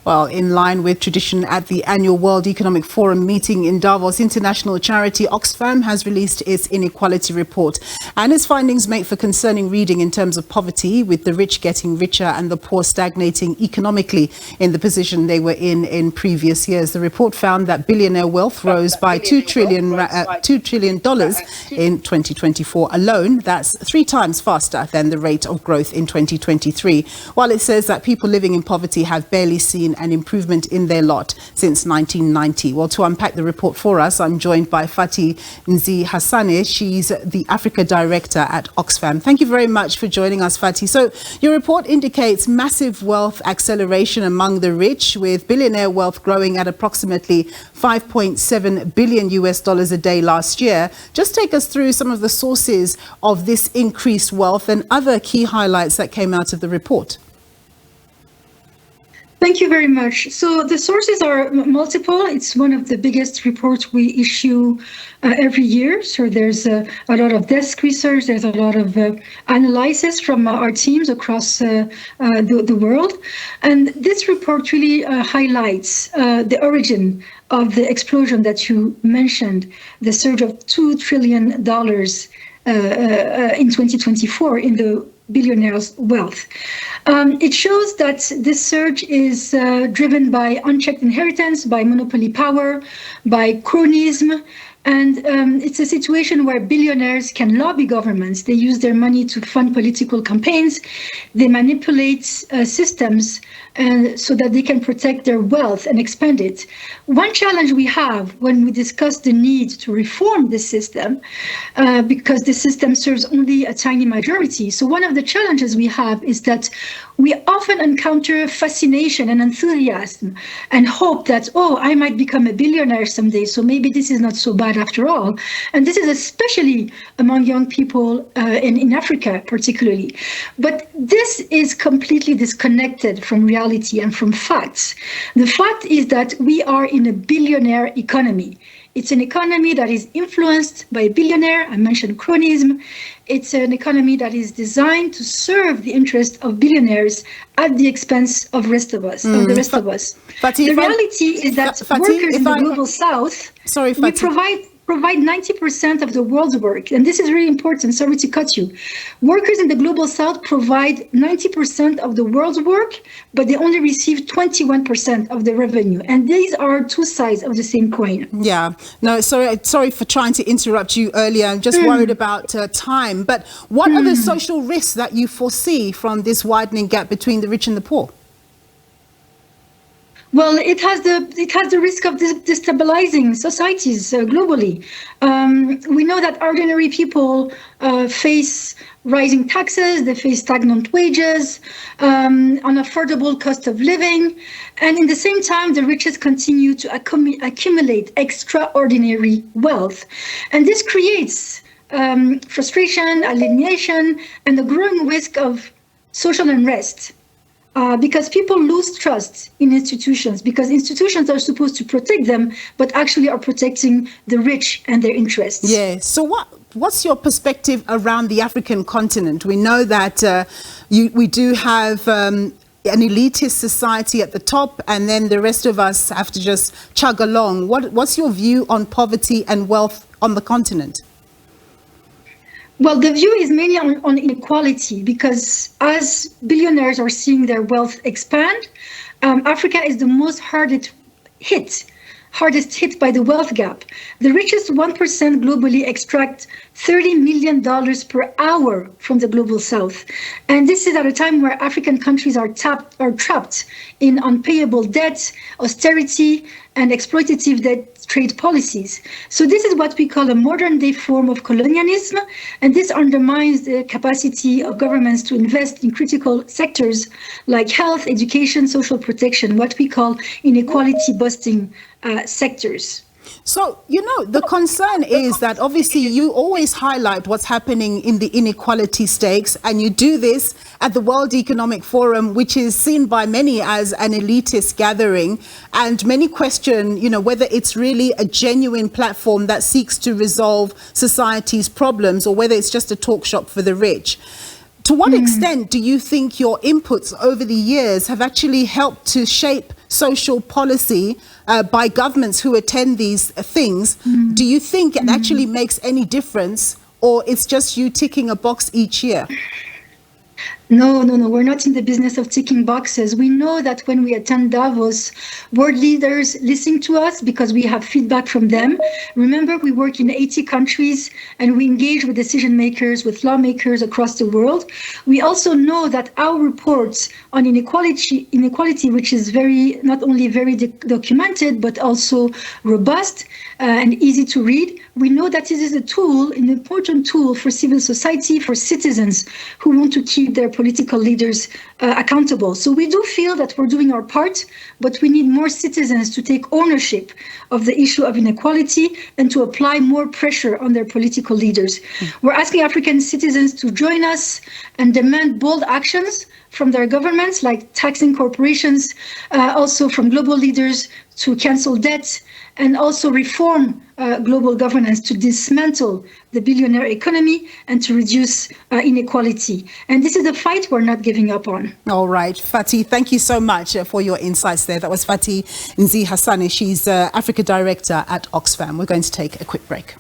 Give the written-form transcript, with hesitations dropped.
Well, in line with tradition at the annual World Economic Forum meeting in Davos, international charity Oxfam has released its Inequality Report. And its findings make for concerning reading in terms of poverty, with the rich getting richer and the poor stagnating economically in the position they were in previous years. The report found that billionaire wealth rose by $2 trillion in 2024 alone. That's 3 times faster than the rate of growth in 2023. While it says that people living in poverty have barely seen an improvement in their lot since 1990. Well, to unpack the report for us, I'm joined by Fati N'zi-Hassane. She's the Africa Director at Oxfam. Thank you very much for joining us, Fati. So your report indicates massive wealth acceleration among the rich, with billionaire wealth growing at approximately $5.7 billion a day last year. Just take us through some of the sources of this increased wealth and other key highlights that came out of the report. Thank you very much. So the sources are multiple. It's one of the biggest reports we issue every year. So there's a lot of desk research. There's a lot of analysis from our teams across the world. And this report really highlights the origin of the explosion that you mentioned, the surge of $2 trillion in 2024 in the billionaires' wealth. It shows that this surge is driven by unchecked inheritance, by monopoly power, by cronyism, and it's a situation where billionaires can lobby governments. They use their money to fund political campaigns. They manipulate systems so that they can protect their wealth and expand it. One challenge we have when we discuss the need to reform this system, because the system serves only a tiny majority. So one of the challenges we have is that we often encounter fascination and enthusiasm and hope that, oh, I might become a billionaire someday, so maybe this is not so bad after all. And this is especially among young people in Africa, particularly. But this is completely disconnected from reality and from facts. The fact is that we are in a billionaire economy. It's an economy that is influenced by a billionaire. I mentioned cronyism. It's an economy that is designed to serve the interest of billionaires at the expense of the rest of us. The reality is that workers in the global south, we provide 90% of the world's work. And this is really important. Sorry to cut you. Workers in the global south provide 90% of the world's work, but they only receive 21% of the revenue. And these are two sides of the same coin. Yeah. No, sorry for trying to interrupt you earlier. I'm just worried about time. But what are the social risks that you foresee from this widening gap between the rich and the poor? Well, it has the risk of destabilizing societies globally. We know that ordinary people face rising taxes, they face stagnant wages, unaffordable cost of living, and in the same time, the richest continue to accumulate extraordinary wealth. And this creates frustration, alienation, and a growing risk of social unrest. Because people lose trust in institutions, because institutions are supposed to protect them, but actually are protecting the rich and their interests. Yeah. So what's your perspective around the African continent? We know that we do have an elitist society at the top, and then the rest of us have to just chug along. What's your view on poverty and wealth on the continent? Well, the view is mainly on inequality, because as billionaires are seeing their wealth expand, Africa is the most hardest hit by the wealth gap. The richest 1% globally extract $30 million per hour from the global south. And this is at a time where African countries are trapped in unpayable debt, austerity, and exploitative debt trade policies. So this is what we call a modern day form of colonialism, and this undermines the capacity of governments to invest in critical sectors like health, education, social protection, what we call inequality busting sectors. So, the concern is that obviously you always highlight what's happening in the inequality stakes, and you do this at the World Economic Forum, which is seen by many as an elitist gathering. And many question, whether it's really a genuine platform that seeks to resolve society's problems, or whether it's just a talk shop for the rich. To what extent do you think your inputs over the years have actually helped to shape social policy by governments who attend these things, do you think it actually makes any difference, or it's just you ticking a box each year? No, we're not in the business of ticking boxes. We know that when we attend Davos, world leaders listen to us because we have feedback from them. Remember, we work in 80 countries and we engage with decision makers, with lawmakers across the world. We also know that our reports on inequality, which is not only very documented, but also robust and easy to read. We know that it is a tool, an important tool for civil society, for citizens who want to keep their political leaders accountable. So we do feel that we're doing our part, but we need more citizens to take ownership of the issue of inequality and to apply more pressure on their political leaders. We're asking African citizens to join us and demand bold actions from their governments, like taxing corporations, also from global leaders to cancel debt, and also reform global governance to dismantle the billionaire economy and to reduce inequality. And this is a fight we're not giving up on. All right, Fati, thank you so much for your insights there. That was Fati N'zi-Hassane. She's Africa Director at Oxfam. We're going to take a quick break.